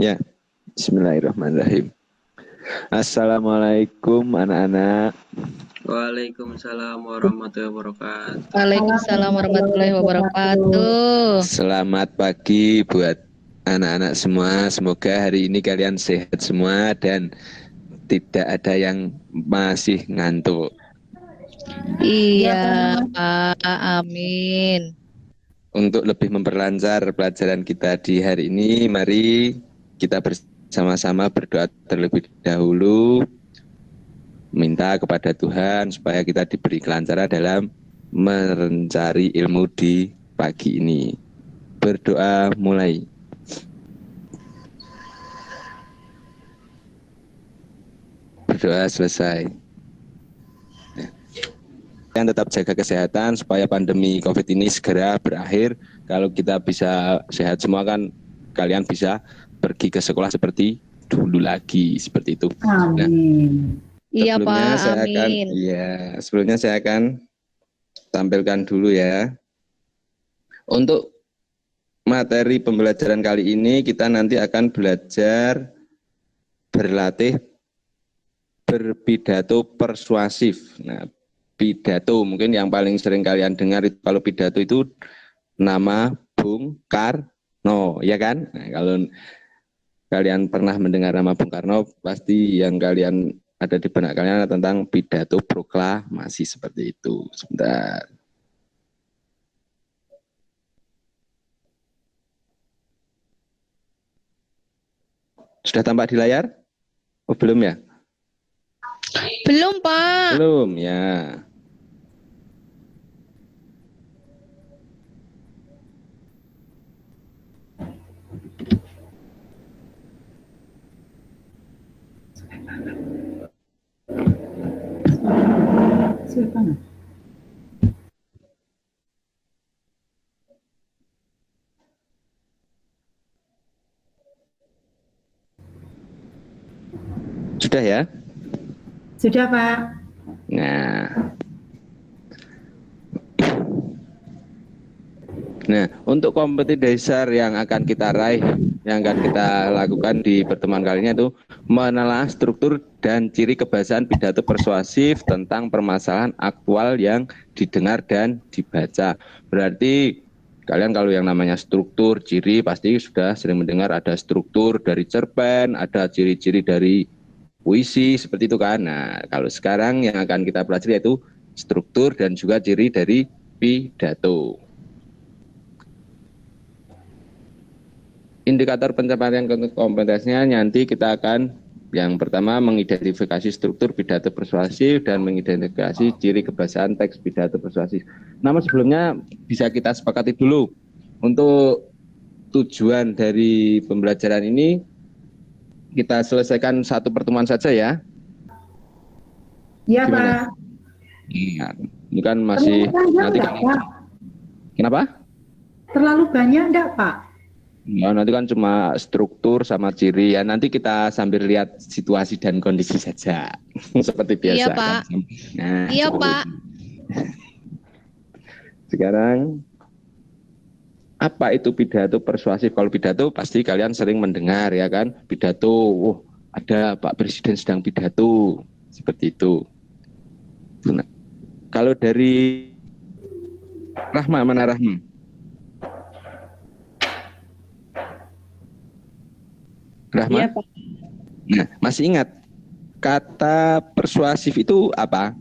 Ya, bismillahirrahmanirrahim. Assalamualaikum anak-anak. Waalaikumsalam warahmatullahi wabarakatuh. Waalaikumsalam warahmatullahi wabarakatuh. Selamat pagi buat anak-anak semua. Semoga hari ini kalian sehat semua dan tidak ada yang masih ngantuk. Iya, Pak. Amin. Untuk lebih memperlancar pelajaran kita di hari ini, mari kita bersama-sama berdoa terlebih dahulu, minta kepada Tuhan supaya kita diberi kelancaran dalam mencari ilmu di pagi ini. Berdoa mulai. Berdoa selesai. Yang tetap jaga kesehatan supaya pandemi COVID ini segera berakhir. Kalau kita bisa sehat semua kan kalian bisa pergi ke sekolah seperti dulu lagi, seperti itu. Amin. Iya Pak, amin. Sebelumnya saya akan tampilkan dulu ya. Untuk materi pembelajaran kali ini kita nanti akan belajar berlatih berpidato persuasif. Nah, pidato mungkin yang paling sering kalian dengar itu, kalau pidato itu nama Bung Karno, ya kan? Nah, kalau kalian pernah mendengar nama Bung Karno, pasti yang kalian ada di benak kalian tentang pidato proklamasi seperti itu. Sebentar. Sudah tampak di layar? Oh, belum ya? Belum Pak. Belum ya. Sudah ya? Sudah Pak. Nah, untuk kompetisi dasar yang akan kita raih, yang akan kita lakukan di pertemuan kali ini itu menelaah struktur dan ciri kebahasaan pidato persuasif tentang permasalahan aktual yang didengar dan dibaca. Berarti kalian kalau yang namanya struktur, ciri pasti sudah sering mendengar ada struktur dari cerpen, ada ciri-ciri dari puisi, seperti itu kan. Nah, kalau sekarang yang akan kita pelajari yaitu struktur dan juga ciri dari pidato. Indikator pencapaian kompetensinya nanti kita akan yang pertama mengidentifikasi struktur pidato persuasif dan mengidentifikasi ciri kebahasaan teks pidato persuasif. Namun sebelumnya bisa kita sepakati dulu untuk tujuan dari pembelajaran ini kita selesaikan satu pertemuan saja ya. Iya Pak. Iya, ini kan masih nanti kan. Kenapa? Terlalu banyak enggak Pak? Ya, nanti kan cuma struktur sama ciri ya. Nanti kita sambil lihat situasi dan kondisi saja, seperti biasa. Iya Pak. Kan? Nah, iya Pak. Sekarang apa itu pidato persuasif? Kalau pidato pasti kalian sering mendengar ya kan, pidato. Ada Pak Presiden sedang pidato, seperti itu. Nah, kalau dari Rahma, mana Rahma? Rahma? Iya, Pak. Nah, masih ingat kata persuasif itu apa?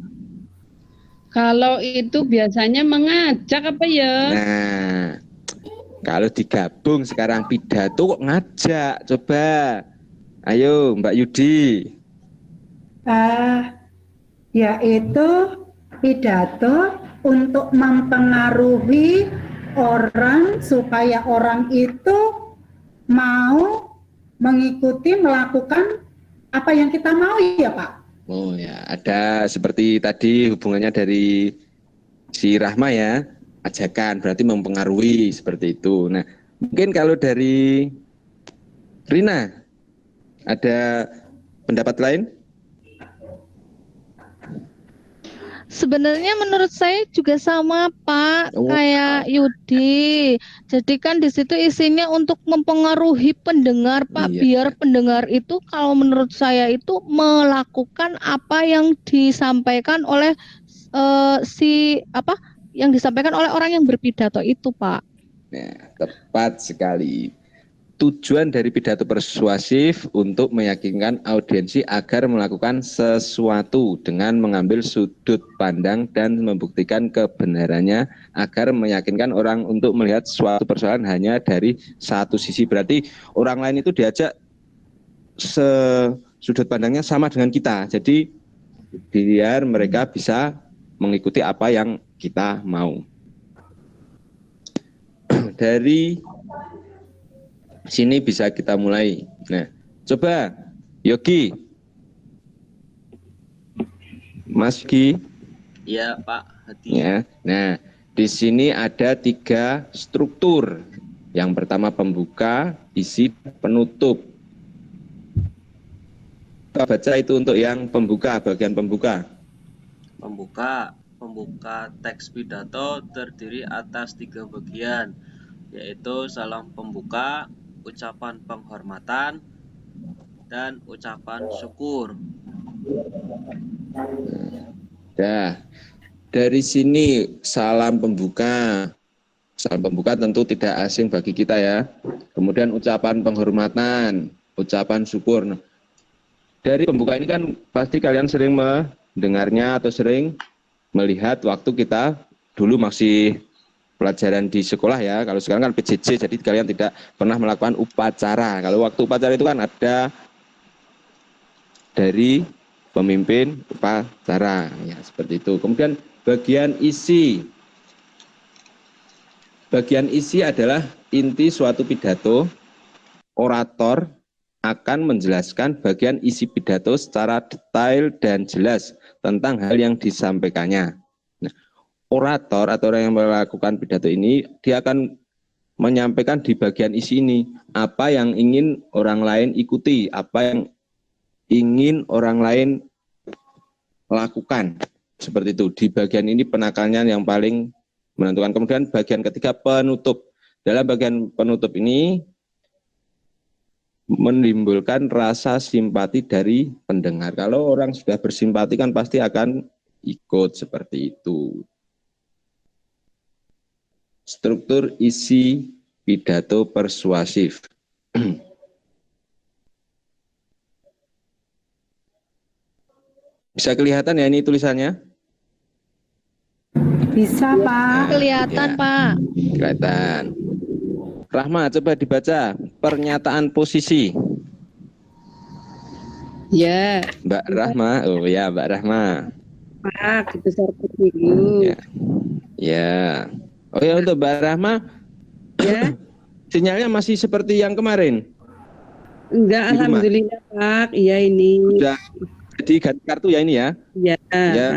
Kalau itu biasanya mengajak apa ya? Nah, kalau digabung sekarang pidato kok ngajak? Coba, ayo Mbak Yudi. Yaitu pidato untuk mempengaruhi orang supaya orang itu mau mengikuti melakukan apa yang kita mau ya Pak. Oh ya, ada seperti tadi hubungannya dari si Rahma ya, ajakan berarti mempengaruhi seperti itu. Nah, mungkin kalau dari Rina ada pendapat lain? Sebenarnya menurut saya juga sama Pak, Oh, kayak Yudi. Jadi kan di situ isinya untuk mempengaruhi pendengar Pak, iya. biar pendengar itu kalau menurut saya itu melakukan apa yang disampaikan oleh yang disampaikan oleh orang yang berpidato itu Pak. Nah, tepat sekali. Tujuan dari pidato persuasif untuk meyakinkan audiensi agar melakukan sesuatu dengan mengambil sudut pandang dan membuktikan kebenarannya agar meyakinkan orang untuk melihat suatu persoalan hanya dari satu sisi. Berarti orang lain itu diajak sudut pandangnya sama dengan kita. Jadi biar mereka bisa mengikuti apa yang kita mau. Dari sini bisa kita mulai. Nah, coba Yogi, Mas Yogi. Iya Pak Hadi. Ya. Nah, di sini ada 3 struktur. Yang pertama pembuka, isi, penutup. Kita baca itu untuk yang pembuka, bagian pembuka. Pembuka teks pidato terdiri atas 3 bagian, yaitu salam pembuka, ucapan penghormatan, dan ucapan syukur. Nah, dari sini salam pembuka. Salam pembuka tentu tidak asing bagi kita ya. Kemudian ucapan penghormatan, ucapan syukur. Nah, dari pembuka ini kan pasti kalian sering mendengarnya atau sering melihat waktu kita dulu masih pelajaran di sekolah ya. Kalau sekarang kan PJJ, jadi kalian tidak pernah melakukan upacara. Kalau waktu upacara itu kan ada dari pemimpin upacara, ya seperti itu. Kemudian bagian isi. Bagian isi adalah inti suatu pidato. Orator akan menjelaskan bagian isi pidato secara detail dan jelas tentang hal yang disampaikannya. Orator atau orang yang melakukan pidato ini, dia akan menyampaikan di bagian isi ini apa yang ingin orang lain ikuti, apa yang ingin orang lain lakukan. Seperti itu. Di bagian ini penekanannya yang paling menentukan. Kemudian bagian ketiga penutup. Dalam bagian penutup ini menimbulkan rasa simpati dari pendengar. Kalau orang sudah bersimpati kan pasti akan ikut seperti itu. Struktur isi pidato persuasif. Bisa kelihatan ya ini tulisannya? Bisa Pak. Kelihatan Ya. Pak. Kelihatan. Rahma, coba dibaca pernyataan posisi. Ya, Mbak Rahma, oh ya Mbak Rahma. Pak, dibesarkan dulu. Ya. Ya. Oh ya untuk Mbak Rahma, Ya, sinyalnya masih seperti yang kemarin. enggak, Di rumah. alhamdulillah Pak. Iya ini. Sudah jadi ganti kartu ya ini ya. Ya, Ya.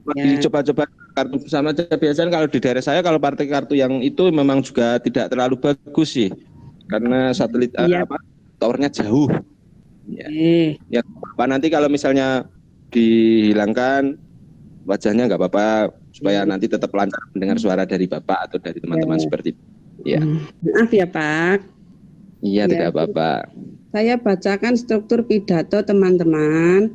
Pak. Masih coba-coba kartu bersama aja. Biasanya kalau di daerah saya kalau partai kartu yang itu memang juga tidak terlalu bagus sih. Karena satelit Iya. towernya jauh. Ya. Eh, Ya, Pak, nanti kalau misalnya dihilangkan wajahnya nggak apa-apa supaya nanti tetap lancar mendengar suara dari Bapak atau dari teman-teman seperti itu. Ya, maaf ya Pak. iya Ya. tidak apa-apa. Saya bacakan struktur pidato teman-teman.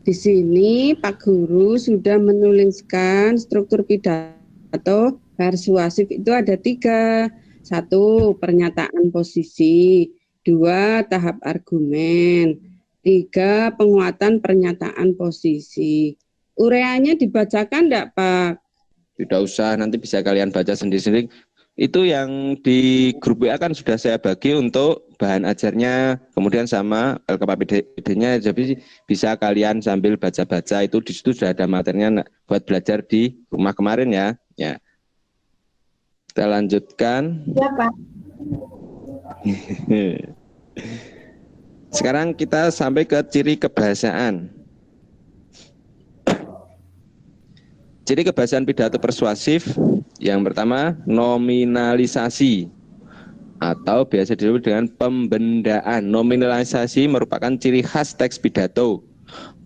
Di sini Pak Guru sudah menuliskan struktur pidato persuasif itu ada 3. 1, pernyataan posisi. 2, tahap argumen. 3, penguatan pernyataan posisi. Ureanya dibacakan enggak Pak? Tidak usah, nanti bisa kalian baca sendiri-sendiri. Itu yang di grup WA kan sudah saya bagi untuk bahan ajarnya, kemudian sama LKPPD-nya, jadi bisa kalian sambil baca-baca, itu di situ sudah ada materinya buat belajar di rumah kemarin ya. Ya. Kita lanjutkan. Ya Pak. Sekarang kita sampai ke ciri kebahasaan. Ciri kebahasaan pidato persuasif yang pertama nominalisasi atau biasa disebut dengan pembendaan. Nominalisasi merupakan ciri khas teks pidato.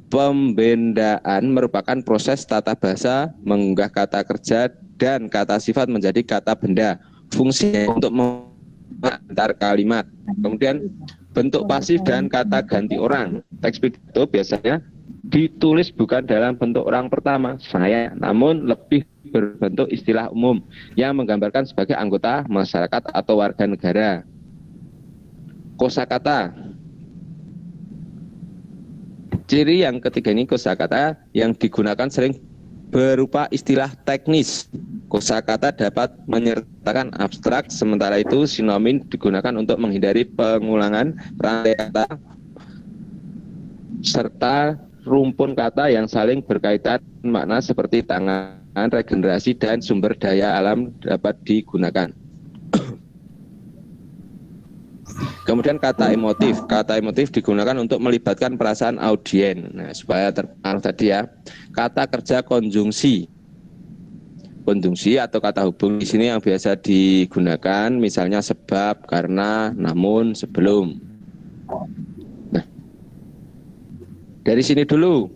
Pembendaan merupakan proses tata bahasa mengunggah kata kerja dan kata sifat menjadi kata benda. Fungsinya untuk mengantar kalimat. Kemudian bentuk pasif dan kata ganti orang. Teks pidato biasanya ditulis bukan dalam bentuk orang pertama, saya, namun lebih berbentuk istilah umum yang menggambarkan sebagai anggota masyarakat atau warga negara. Kosakata. Ciri yang ketiga ini kosakata yang digunakan sering berupa istilah teknis. Kosakata dapat menyertakan abstrak, sementara itu sinonim digunakan untuk menghindari pengulangan rantai kata serta rumpun kata yang saling berkaitan makna seperti tangan, regenerasi, dan sumber daya alam dapat digunakan. Kemudian kata emotif. Kata emotif digunakan untuk melibatkan perasaan audien. Nah, supaya terpengaruh tadi ya. Kata kerja konjungsi. Konjungsi atau kata hubung di sini yang biasa digunakan misalnya sebab, karena, namun, sebelum. Nah, dari sini dulu.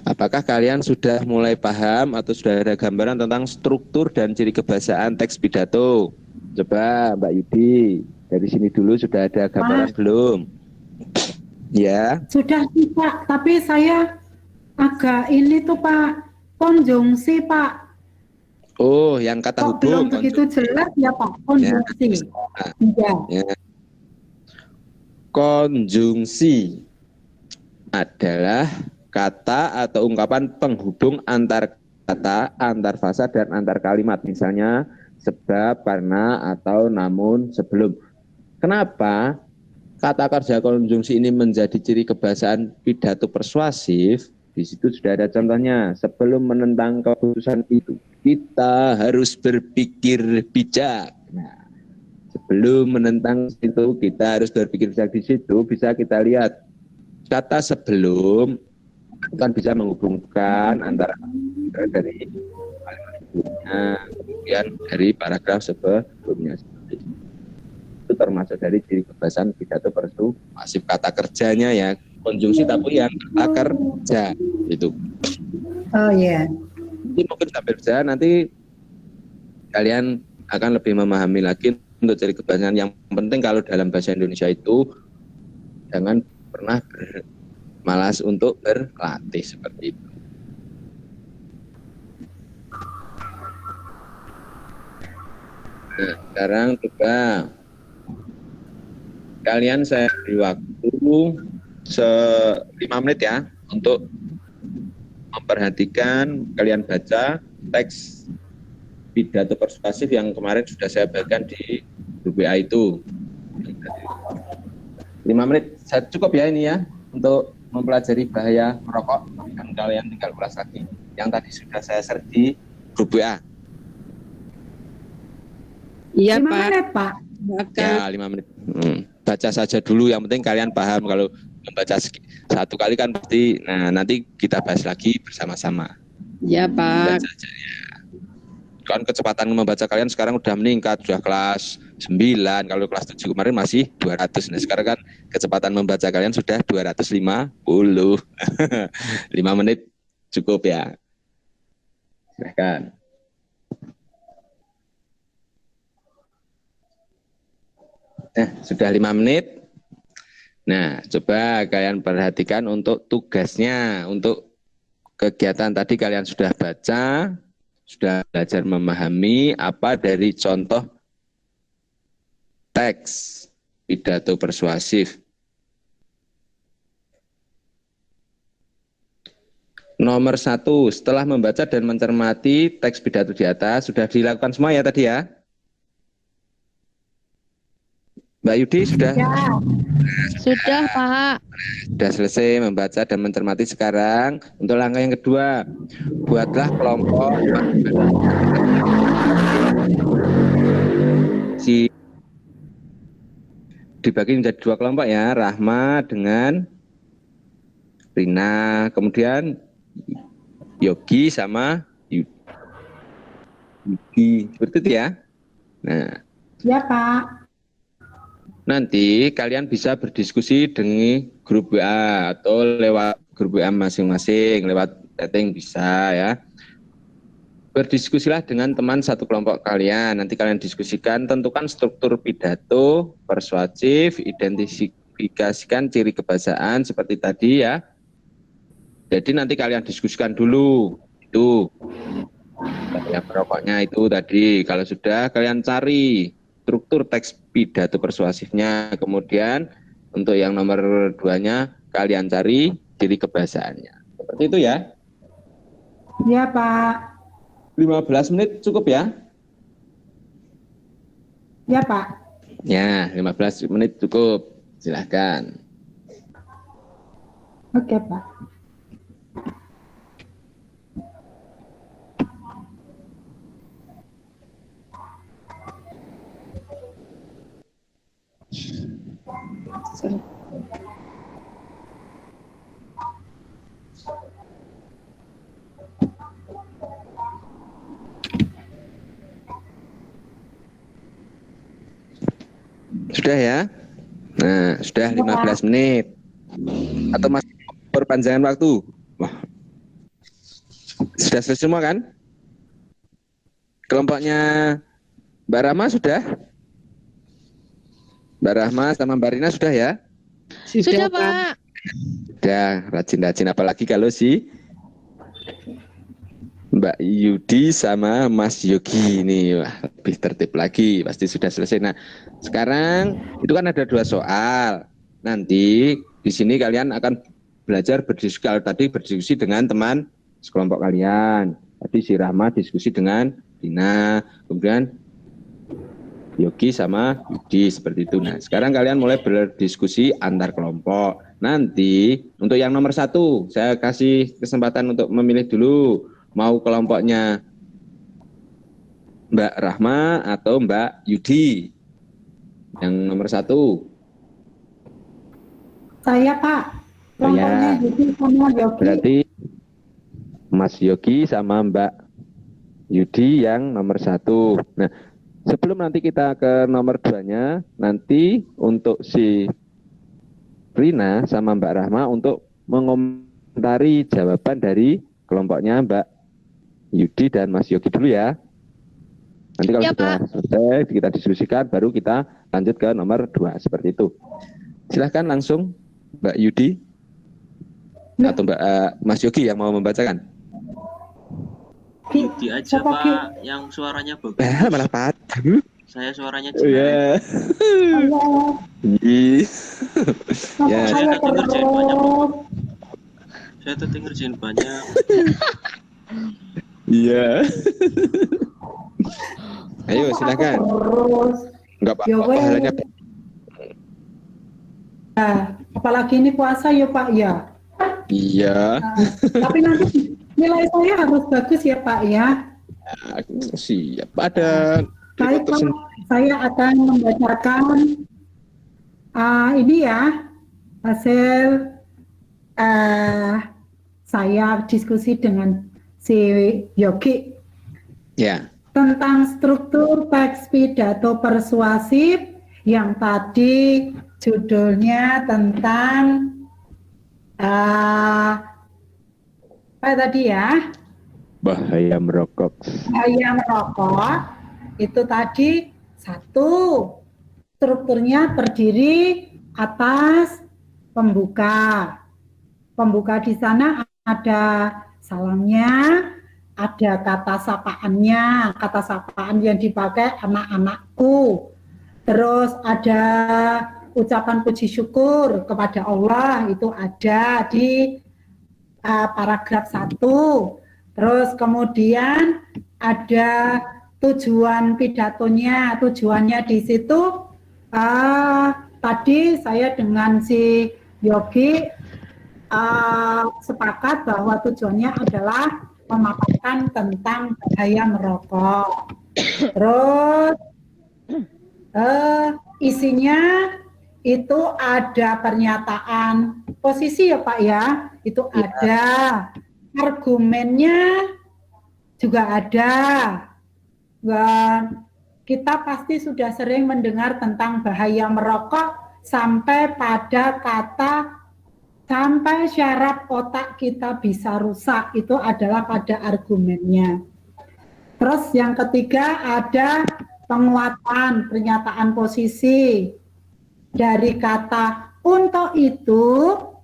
Apakah kalian sudah mulai paham atau sudah ada gambaran tentang struktur dan ciri kebahasaan teks pidato? Coba Mbak Yudi. Dari sini dulu sudah ada gambaran belum? Ya. Sudah sih Pak, tapi saya agak ini tuh Pak, konjungsi Pak. Oh, yang kata Kok hubung. belum begitu jelas ya Pak, konjungsi. Ya. Ya. Konjungsi adalah kata atau ungkapan penghubung antar kata, antar frasa, dan antar kalimat. Misalnya sebab, karena, atau namun, sebelum. Kenapa kata kerja konjungsi ini menjadi ciri kebahasaan pidato persuasif? Di situ sudah ada contohnya. Sebelum menentang keputusan itu, kita harus berpikir bijak. Nah, sebelum menentang itu, kita harus berpikir bijak. Di situ bisa kita lihat kata sebelum kan bisa menghubungkan antara dari kemudian dari paragraf sebelumnya. Itu termasuk dari ciri kebahasaan pidato persuasif. Kata kerjanya ya konjungsi tapi yang kata kerja itu. Oh iya. Ini mungkin sampai kerja nanti kalian akan lebih memahami lagi untuk ciri kebahasaan. Yang penting kalau dalam bahasa Indonesia itu jangan pernah malas untuk berlatih seperti itu. Nah, sekarang coba kalian saya beri waktu 5 menit ya untuk memperhatikan kalian baca teks pidato persuasif yang kemarin sudah saya bagikan di grup WA itu. 5 menit cukup ya ini ya untuk mempelajari bahaya merokok, dan kalian tinggal ulas lagi yang tadi sudah saya share di grup WA. Iya 5 Pak. menit Pak. Ya 5 menit. Baca saja dulu, yang penting kalian paham. Kalau membaca satu kali kan pasti, nah nanti kita bahas lagi bersama-sama. Iya Pak. Baca saja ya. Kan kecepatan membaca kalian sekarang udah meningkat, sudah kelas 9, kalau kelas 7 kemarin masih 200. Nah sekarang kan kecepatan membaca kalian sudah 250. 5 menit cukup ya. Silahkan. Sudah 5 menit. Nah, coba kalian perhatikan untuk tugasnya. Untuk kegiatan tadi kalian sudah baca, sudah belajar memahami apa dari contoh teks pidato persuasif. Nomor 1, setelah membaca dan mencermati teks pidato di atas, sudah dilakukan semua ya tadi ya? Mbak Yudi sudah? Ya. Sudah Pak. Sudah selesai membaca dan mencermati. Sekarang untuk langkah yang kedua, buatlah kelompok dibagi menjadi 2 kelompok ya, Rahma dengan Rina, kemudian Yogi sama Yudi, seperti itu ya. Nah, Ya Pak. nanti kalian bisa berdiskusi dengan grup WA atau lewat grup WA masing-masing, lewat chatting bisa ya. Berdiskusilah dengan teman satu kelompok kalian. Nanti kalian diskusikan, tentukan struktur pidato persuasif, identifikasikan ciri kebahasaan seperti tadi ya. Jadi nanti kalian diskusikan dulu itu yang pokoknya itu tadi. Kalau sudah, kalian cari struktur teks pidato persuasifnya. Kemudian untuk yang nomor 2-nya kalian cari ciri kebahasaannya. Seperti itu ya. Ya, Pak. 15 menit cukup ya? Ya, Pak. Ya, 15 menit cukup. Silahkan. Oke, Pak. Sudah ya? Nah, sudah 15 menit. Atau masih perpanjangan waktu? Wah. Sudah selesai semua kan? Kelompoknya Mbak Rahma sudah? Mbak Rahma sama Mbak Rina sudah ya? Sudah, Pak. Sudah, rajin-rajin. Apalagi kalau si Mbak Yudi sama Mas Yogi ini, wah, lebih tertib lagi, pasti sudah selesai. Nah, sekarang itu kan ada 2 soal. Nanti di sini kalian akan belajar berdiskusi. Kalau tadi berdiskusi dengan teman sekelompok kalian. Tadi si Rahma diskusi dengan Dina, kemudian Yogi sama Yudi seperti itu. Nah, sekarang kalian mulai berdiskusi antar kelompok. Nanti untuk yang nomor 1, saya kasih kesempatan untuk memilih dulu. Mau kelompoknya Mbak Rahma atau Mbak Yudi? Yang nomor 1. Saya, Pak. Kelompoknya Yudi sama Yogi. Berarti Mas Yogi sama Mbak Yudi yang nomor 1. Nah, sebelum nanti kita ke nomor 2-nya, nanti untuk si Rina sama Mbak Rahma untuk mengomentari jawaban dari kelompoknya Mbak Yudi dan Mas Yogi dulu ya. Nanti kalau Ya, sudah selesai kita diskusikan, baru kita lanjut ke nomor 2 seperti itu. Silahkan langsung Mbak Yudi atau Mbak Mas Yogi yang mau membacakan. Yudi aja Pak, yang suaranya bagus. Malah Pak. Saya suaranya Iya. Ya. Saya tuh ngerjain banyak loh. Saya tuh ngerjain banyak. Iya. Ayo silakan. Enggak apa-apa pahalanya. Nah, apalagi ini puasa ya, Pak ya. Iya. Tapi nanti nilai saya harus bagus ya, Pak ya. Siap. Ada. Baik, Pak. Saya akan membacakan ini ya hasil saya diskusi dengan si Yogi Ya. tentang struktur teks pidato persuasif yang tadi judulnya tentang apa tadi ya? Bahaya merokok. Bahaya merokok itu tadi 1, strukturnya terdiri atas pembuka. Pembuka di sana ada salamnya, ada kata sapaannya, kata sapaan yang dipakai anak-anakku. Terus ada ucapan puji syukur kepada Allah, itu ada di paragraf 1. Terus kemudian ada tujuan pidatonya, tujuannya di situ tadi saya dengan si Yogi sepakat bahwa tujuannya adalah memaparkan tentang bahaya merokok. Terus isinya itu ada pernyataan posisi ya Pak ya, itu ada, argumennya juga ada. Dan kita pasti sudah sering mendengar tentang bahaya merokok sampai pada kata sampai syaraf otak kita bisa rusak, itu adalah pada argumennya. Terus yang ketiga ada penguatan pernyataan posisi dari kata untuk itu.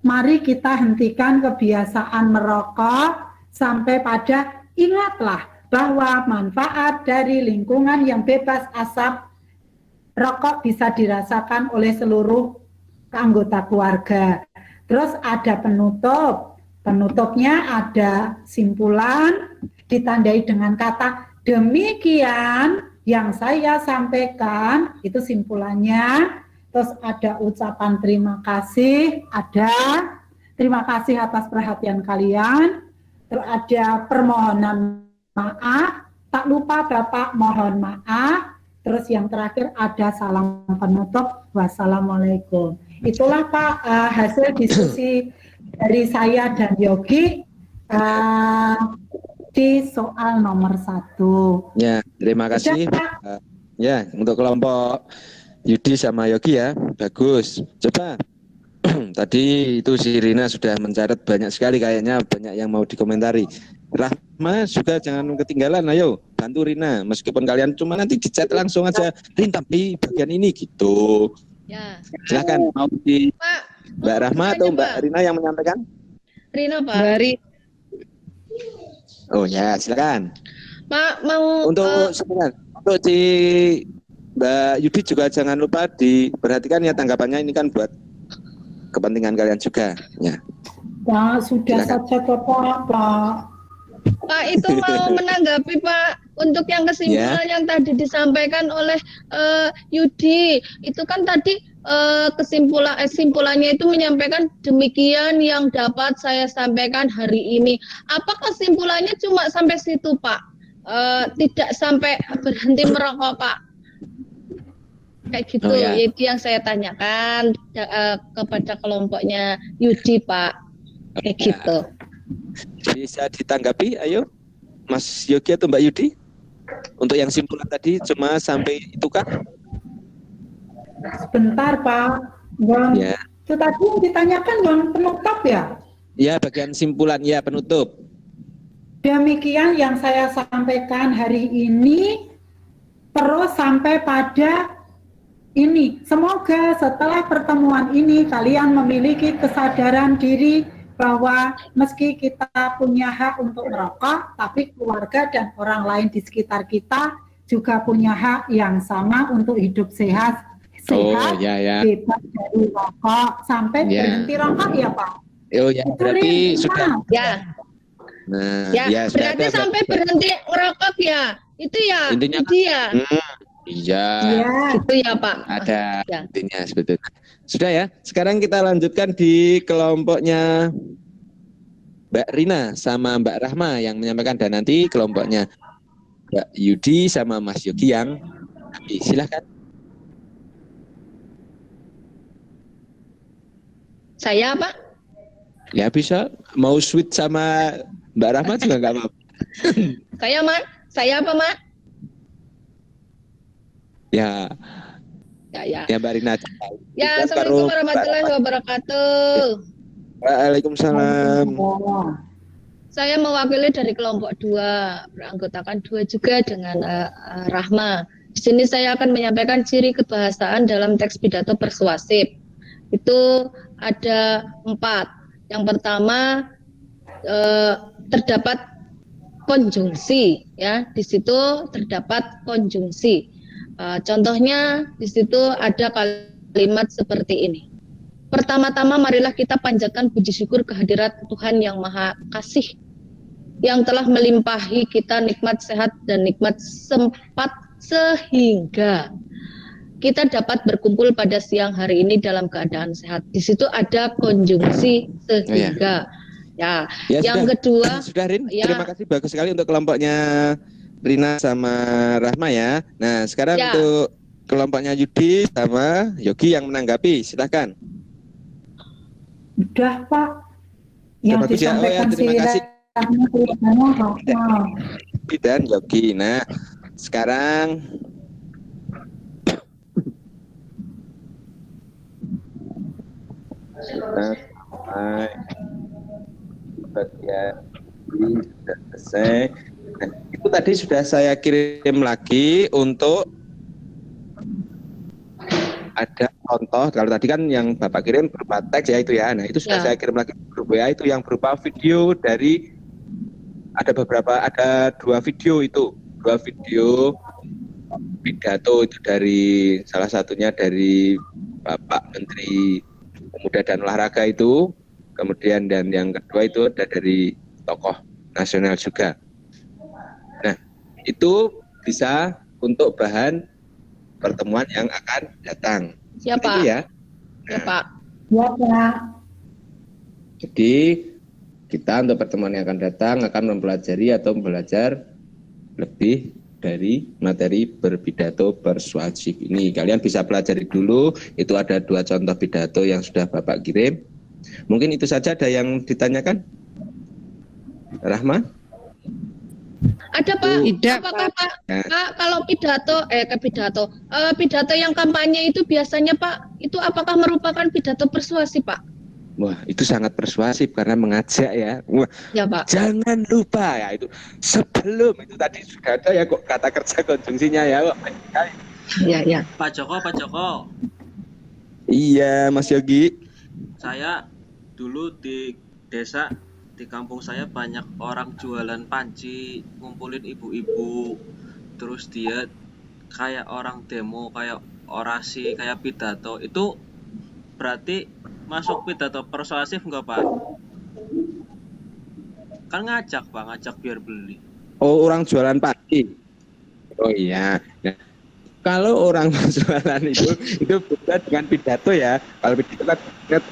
Mari kita hentikan kebiasaan merokok sampai pada ingatlah bahwa manfaat dari lingkungan yang bebas asap rokok bisa dirasakan oleh seluruh anggota keluarga. Terus ada penutup. Penutupnya ada simpulan ditandai dengan kata demikian yang saya sampaikan, itu simpulannya. Terus ada ucapan terima kasih, ada terima kasih atas perhatian kalian. Terus ada permohonan maaf, tak lupa Bapak mohon maaf. Terus yang terakhir ada salam penutup, wassalamualaikum. Itulah Pak hasil diskusi dari saya dan Yogi di soal nomor 1. Ya, terima kasih. Ya, untuk kelompok Yudi sama Yogi ya, bagus. Coba tadi itu si Rina sudah mencatat banyak sekali, kayaknya banyak yang mau dikomentari. Rahma juga jangan ketinggalan, ayo bantu Rina. Meskipun kalian cuma nanti di chat langsung aja, Rin tapi bagian ini gitu. Ya. Silakan mau di Pak, Mbak Rahma atau Mbak Pak. Rina yang menyampaikan? Rina Pak. Oh ya, silakan. Pak mau Untuk sebenarnya untuk di Mbak Yudi juga jangan lupa diperhatikan ya tanggapannya, ini kan buat kepentingan kalian juga ya. Ya sudah Silakan. saja Pak. Pak itu mau menanggapi Pak untuk yang kesimpulan yang tadi disampaikan oleh Yudi. Itu kan tadi kesimpulannya itu menyampaikan demikian yang dapat saya sampaikan hari ini. Apa kesimpulannya cuma sampai situ Pak? Tidak sampai berhenti merokok Pak? Kayak gitu. Oh, ya. Itu yang saya tanyakan kepada kelompoknya Yudi Pak. Kayak gitu. Bisa ditanggapi, ayo Mas Yogi atau Mbak Yudi. Untuk yang simpulan tadi cuma sampai itu kah? Sebentar Pak. Bang, Ya. itu tadi yang ditanyakan Bang penutup ya? Ya, bagian simpulan ya penutup. Demikian yang saya sampaikan hari ini, terus sampai pada ini. Semoga setelah pertemuan ini kalian memiliki kesadaran diri bahwa meski kita punya hak untuk merokok, tapi keluarga dan orang lain di sekitar kita juga punya hak yang sama untuk hidup sehat, ya. bebas dari rokok, sampai berhenti rokok ya Pak. Oh ya, Itu berarti Rin, sudah. Ya. Nah, Ya, sudah berarti ada, sampai berhenti ngerokok ya. Itu ya. Intinya Dia. Iya. Ya. Itu ya Pak. Ada Ya. intinya sebetulnya. Sudah ya. Sekarang kita lanjutkan di kelompoknya Mbak Rina sama Mbak Rahma yang menyampaikan, dan nanti kelompoknya Mbak Yudi sama Mas Yogi yang silakan. Saya Pak. Ya bisa. Mau switch sama Mbak Rahma juga nggak apa-apa. Saya apa Mak? Ya. Ya. Ya Mbak Rina. Ya, Assalamualaikum warahmatullahi wabarakatuh. Waalaikumsalam. Saya mewakili dari kelompok 2, beranggotakan 2 juga dengan Rahma. Di sini saya akan menyampaikan ciri kebahasaan dalam teks pidato persuasif. Itu ada 4. Yang pertama terdapat konjungsi, ya. Di situ terdapat konjungsi. Contohnya di situ ada kalimat seperti ini. Pertama-tama marilah kita panjatkan puji syukur kehadirat Tuhan yang Maha Kasih yang telah melimpahi kita nikmat sehat dan nikmat sempat sehingga kita dapat berkumpul pada siang hari ini dalam keadaan sehat. Di situ ada konjungsi sehingga. Ya, yang sudah. kedua. Sudah Rin, ya. terima kasih, bagus sekali untuk kelompoknya Rina sama Rahma ya. Nah sekarang untuk kelompoknya Yudi sama Yogi yang menanggapi, silakan. Udah Pak, yang disampaikan terima kasih. Dan Yogi. Nah sekarang bagian ini sudah selesai. Nah, itu tadi sudah saya kirim lagi untuk ada contoh. Kalau tadi kan yang Bapak kirim berupa teks ya itu ya. Nah itu sudah saya kirim lagi grup WA itu yang berupa video dari ada 2 video itu, 2 video pidato itu dari salah satunya dari Bapak Menteri Pemuda dan Olahraga itu, kemudian dan yang kedua itu ada dari tokoh nasional juga. Nah itu bisa untuk bahan pertemuan yang akan datang. Siapa? Itu ya. Ya Pak. Ya Pak. Jadi kita untuk pertemuan yang akan datang akan mempelajari atau belajar lebih dari materi berpidato persuasif ini. Kalian bisa pelajari dulu, itu ada 2 contoh pidato yang sudah Bapak kirim. Mungkin itu saja. Ada yang ditanyakan? Rahma? Ada Pak. Tidak, Apakah Pak. Pak kalau pidato yang kampanye itu biasanya Pak, itu apakah merupakan pidato persuasif Pak? Wah, itu sangat persuasif karena mengajak ya. Wah, ya Pak. Jangan lupa ya itu sebelum itu tadi sudah ada ya kok kata kerja konjungsinya ya. Iya. Pak Joko. Iya, Mas Yogi. Saya dulu di desa di kampung saya banyak orang jualan panci, ngumpulin ibu-ibu, terus dia kayak orang demo, kayak orasi, kayak pidato. Itu berarti masuk pidato persuasif enggak Pak? Kan ngajak Pak, ngajak biar beli. Oh, orang jualan panci. Oh iya. Nah, kalau orang jualan itu beda dengan pidato ya. Kalau pidato kan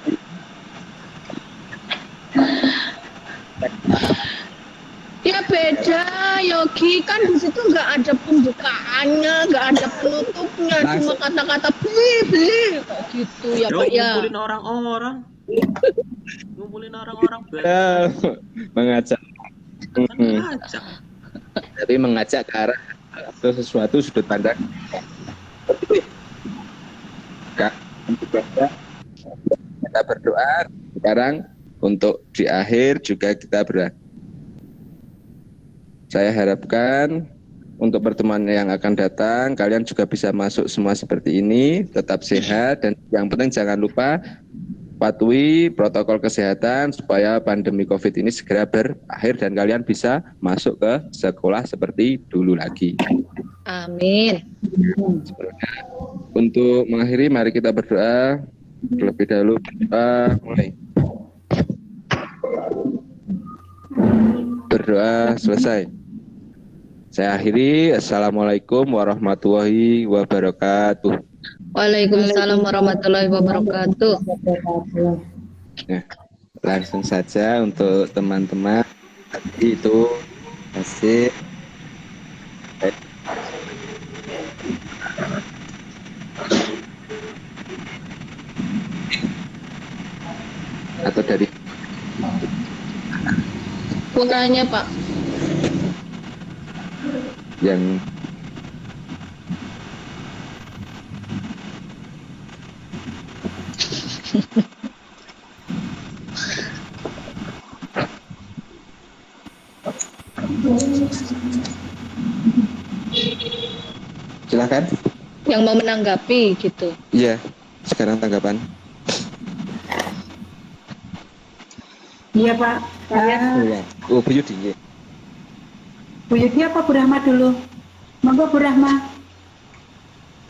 Ya beda, Yogi, kan di situ nggak ada pembukaannya, nggak ada penutupnya, cuma kata-kata beli kayak gitu ya Pak ya. Ngumpulin orang-orang mengajak. Kan mengajak. Tapi mengajak ke arah atau sesuatu sudut pandang. Kita berdoa sekarang untuk di akhir juga kita berdoa. Saya harapkan untuk pertemuan yang akan datang kalian juga bisa masuk semua seperti ini, tetap sehat, dan yang penting jangan lupa patuhi protokol kesehatan supaya pandemi COVID ini segera berakhir dan kalian bisa masuk ke sekolah seperti dulu lagi. Amin. Untuk mengakhiri mari kita berdoa terlebih dahulu. Mulai. Berdoa selesai. Saya akhiri. Assalamualaikum warahmatullahi wabarakatuh. Waalaikumsalam warahmatullahi wabarakatuh. Nah, langsung saja untuk teman-teman itu masih atau dari Putranya Pak. Yang silakan. Yang mau menanggapi gitu. Iya, sekarang tanggapan. Iya Pak. Iya. Oh, Bu Yudi. Bu Yudi apa Bu Rahma dulu? Monggo Bu Rahma.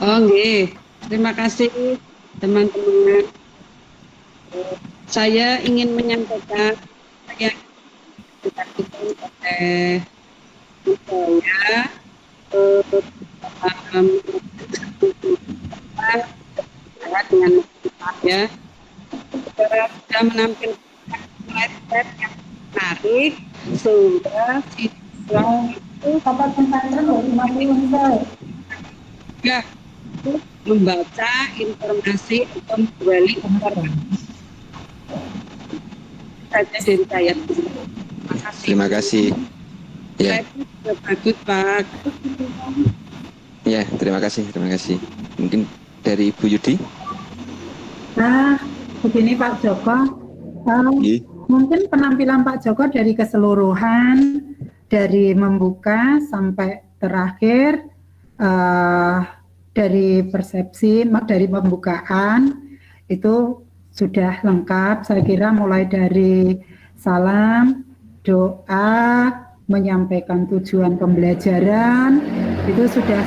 Oh nggih. Terima kasih teman-teman. Saya ingin menyampaikan saya oleh saya dengan ya sudah menampilkan slide yang menarik sehingga siswa itu Bapak tentangnya 50 juga membaca informasi atau menggali informasi saja dari saya. Terima kasih. Ya. Bagus Pak. Ya, terima kasih. Mungkin dari Ibu Yudi. Nah, begini Pak Joko, Nggih. Mungkin penampilan Pak Joko dari keseluruhan, dari membuka sampai terakhir, dari persepsi, dari pembukaan itu sudah lengkap. Saya kira mulai dari salam, doa, menyampaikan tujuan pembelajaran itu sudah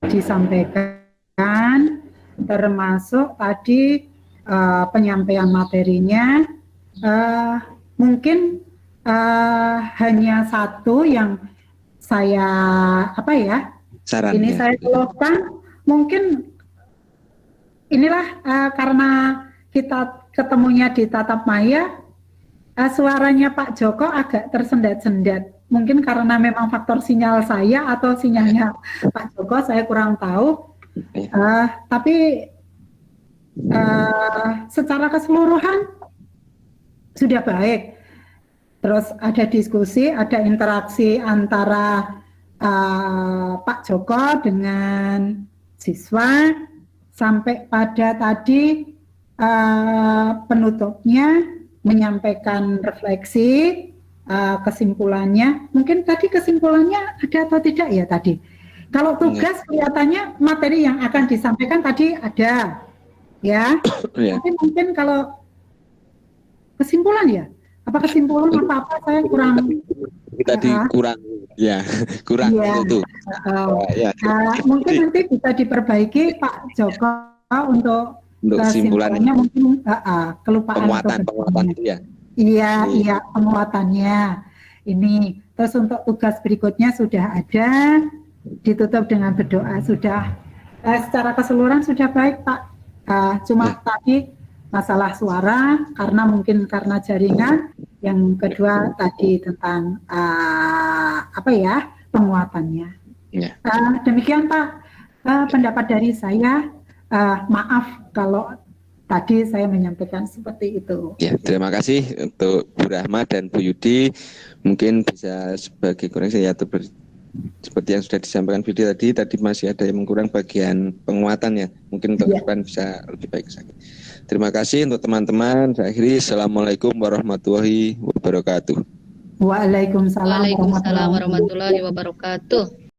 disampaikan, termasuk tadi penyampaian materinya. Mungkin hanya satu yang saya Sarannya. ini saya keluhkan, mungkin inilah karena kita ketemunya di tatap maya, suaranya Pak Joko agak tersendat-sendat. Mungkin karena memang faktor sinyal saya atau sinyalnya Pak Joko, saya kurang tahu. Tapi secara keseluruhan sudah baik. Terus ada diskusi, ada interaksi antara Pak Joko dengan siswa, sampai pada tadi penutupnya menyampaikan refleksi, kesimpulannya. Mungkin tadi kesimpulannya ada atau tidak ya tadi? Kalau tugas kelihatannya materi yang akan disampaikan tadi ada, ya. Tapi mungkin kalau kesimpulan ya, apa kesimpulan apa saya kurang. Tadi kurang itu. Mungkin nanti bisa diperbaiki Pak Joko untuk kesimpulannya mungkin kelupaan penguatan itu ya. Iya, penguatannya ini. Terus untuk tugas berikutnya sudah ada, ditutup dengan berdoa, sudah secara keseluruhan sudah baik Pak. Cuma tadi masalah suara karena jaringan. Yang kedua tadi tentang penguatannya. Demikian Pak pendapat dari saya. Maaf kalau tadi saya menyampaikan seperti itu. Ya, terima kasih untuk Bu Rahma dan Bu Yudi. Mungkin bisa sebagai koreksi atau seperti yang sudah disampaikan video tadi masih ada yang kurang bagian penguatan ya. Mungkin untuk depan bisa lebih baik lagi. Terima kasih untuk teman-teman. Saya akhiri. Assalamualaikum warahmatullahi wabarakatuh. Waalaikumsalam warahmatullahi wabarakatuh.